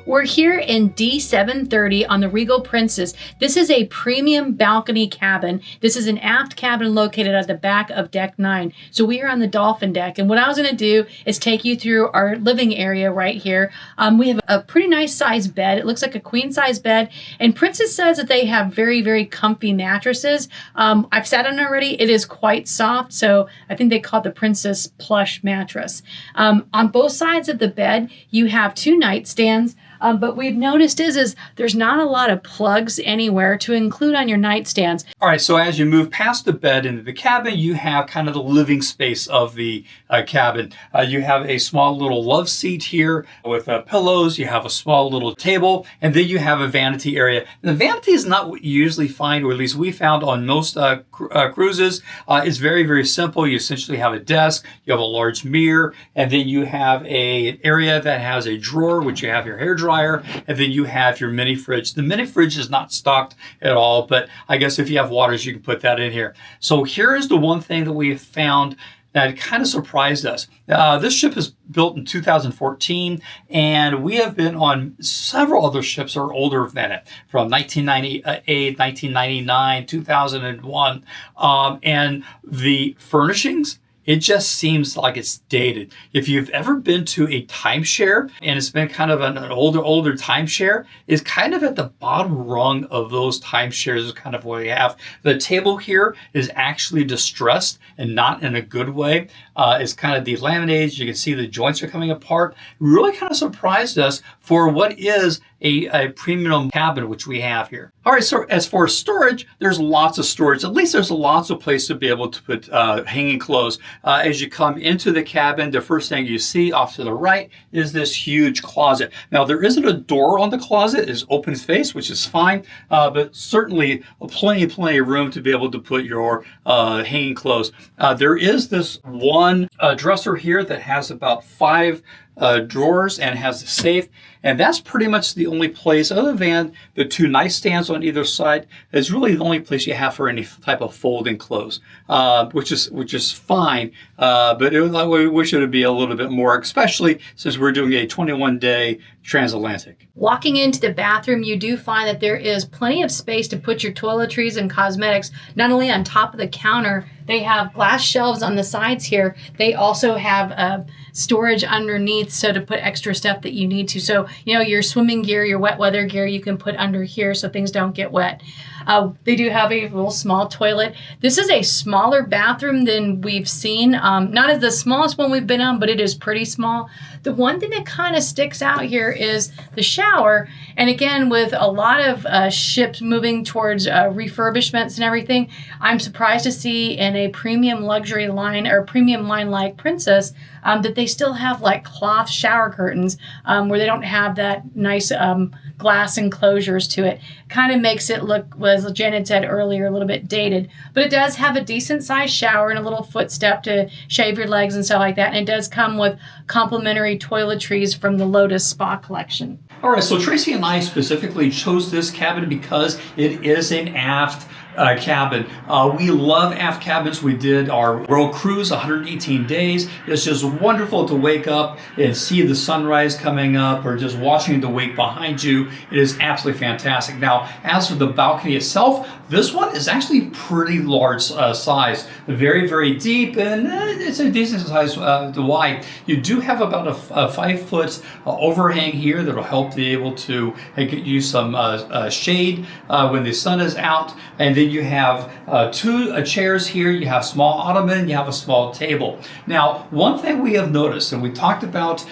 We're here in D730 on the Regal Princess. This is a premium balcony cabin. This is an aft cabin located at the back of deck 9. So we are on the Dolphin Deck. And what I was going to do is take you through our living area right here. We have a pretty nice size bed. It looks like a queen size bed. And Princess says that they have very, very comfy mattresses. I've sat on it already. It is quite soft. So I think they call it the Princess Plush mattress. On both sides of the bed, you have 2 nightstands. But what we've noticed is there's not a lot of plugs anywhere to include on your nightstands. All right, so as you move past the bed into the cabin, you have kind of the living space of the cabin. You have a small little love seat here with pillows. You have a small little table, and then you have a vanity area. The vanity is not what you usually find, or at least we found on most cruises. It's very, very simple. You essentially have a desk, you have a large mirror, and then you have an area that has a drawer, which you have your hair dryer, and then you have your mini fridge. The mini fridge is not stocked at all, but I guess if you have waters, you can put that in here. So here is the one thing that we have found that kind of surprised us. This ship is built in 2014, and we have been on several other ships that are older than it, from 1998, 1999, 2001, and the furnishings, it just seems like it's dated. If you've ever been to a timeshare and it's been kind of an older timeshare, it's kind of at the bottom rung of those timeshares is kind of what we have. The table here is actually distressed and not in a good way. It's kind of delaminated. You can see the joints are coming apart. Really kind of surprised us for what is a premium cabin, which we have here. All right, so as for storage, there's lots of storage. At least there's lots of place to be able to put hanging clothes. As you come into the cabin, the first thing you see off to the right is this huge closet. Now, there isn't a door on the closet. It's open space, which is fine, but certainly plenty of room to be able to put your hanging clothes. There is this one dresser here that has about 5 drawers and has a safe, and that's pretty much the only place, other than the 2 nightstands on either side, is really the only place you have for any type of folding clothes, which is fine, but we wish it would be a little bit more, especially since we're doing a 21-day transatlantic. Walking into the bathroom, you do find that there is plenty of space to put your toiletries and cosmetics, not only on top of the counter. They have glass shelves on the sides here. They also have storage underneath, so to put extra stuff that you need to. So, your swimming gear, your wet weather gear, you can put under here so things don't get wet. They do have a little small toilet. This is a smaller bathroom than we've seen. Not as the smallest one we've been on, but it is pretty small. The one thing that kind of sticks out here is the shower. And again, with a lot of ships moving towards refurbishments and everything, I'm surprised to see in a premium luxury line or premium line like Princess that they still have like cloth shower curtains where they don't have that nice glass enclosures to it. Kind of makes it look, as Janet said earlier, a little bit dated. But it does have a decent sized shower and a little footstep to shave your legs and stuff like that. And it does come with complimentary toiletries from the Lotus Spa collection. All right, so Tracy and I specifically chose this cabin because it is an aft cabin. We love aft cabins. We did our world cruise, 118 days. It's just wonderful to wake up and see the sunrise coming up, or just watching the wake behind you. It is absolutely fantastic. Now, as for the balcony itself, this one is actually pretty large size, very, very deep, and it's a decent size wide. You do have about a 5-foot overhang here that'll help be able to get you some shade when the sun is out. And then you have 2 chairs here. You have small ottoman. You have a small table. Now, one thing we have noticed, and we talked about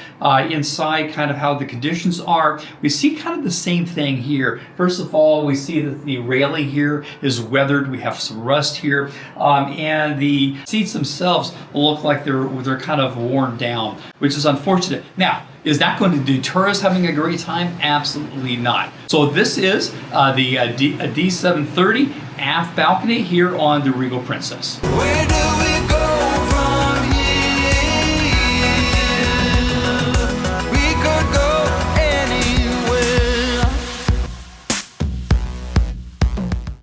inside kind of how the conditions are, we see kind of the same thing here. First of all, we see that the railing here is weathered. We have some rust here, and the seats themselves look like they're kind of worn down, which is unfortunate. Now, is that going to deter us having a great time? Absolutely not. So this is the D730 aft balcony here on the Regal Princess.